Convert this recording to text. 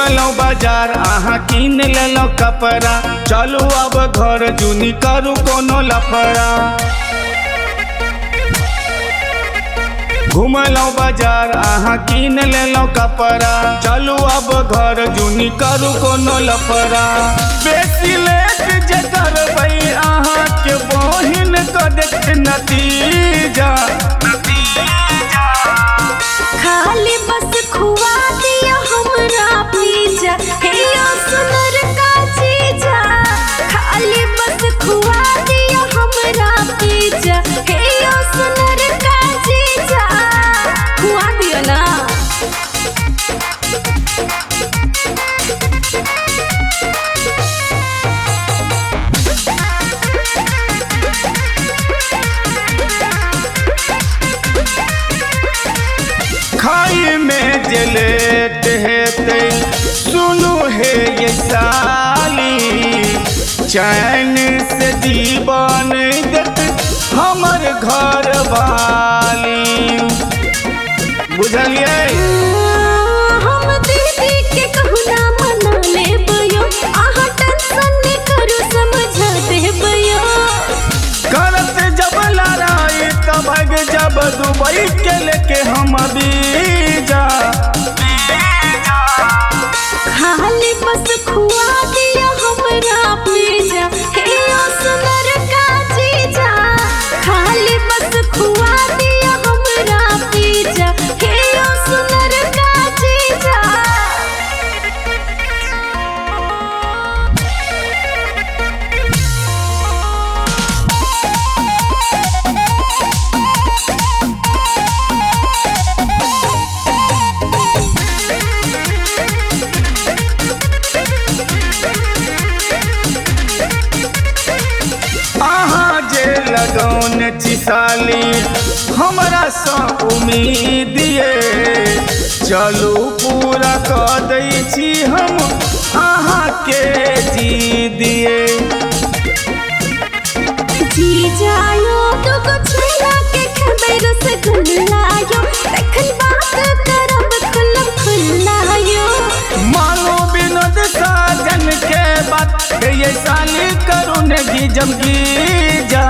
घुमलो बाजार आहा किन लेलो कपड़ा, चलू अब घर जुनी करू कोनो लफड़ा। घुमलो बाजार आहा किन लेलो कपड़ा, चलू अब घर जुनी करू कोनो लफड़ा। बेसी लेट जे करबै आहा के बहिन क देख नतीजा। खाली बस खुआ दिया हमरा पिज्जा, हे यो सुनर का चीजा। खाली बस खुआ दिया हमरा पिज्जा, हे यो सुनर का चीजा। खुआ दिया ना। खाई में जलेट हेते सुनु हे ये साली, चैन से जीवन देत हमर घर वाली। बुझलिए हम दीदी के कहना मना लेबयो, आहा टेंशन नहीं करू समझा देबयो। करत जब लड़ाई तब भाग जब दुबई के लेके हम बीजा। खाली बस खुआ दिया हमरा पिज्जा, हे यो सुनर का चीजा। खाली बस खुआ दिया हमरा पिज्जा, हे यो सुनर का चीजा। आहा जे लगौन चिसाली हमरा सा उम्मीद ये, चलू पूरा कर दै छी हम आहा के जी दिए। जी जायो तो कुछ के खबर रसगुल्लायो, तखन बात करब खुल्लम खुल्लायो। मानो विनोद साजन के बात ये साली करू ने गीजम गीजा।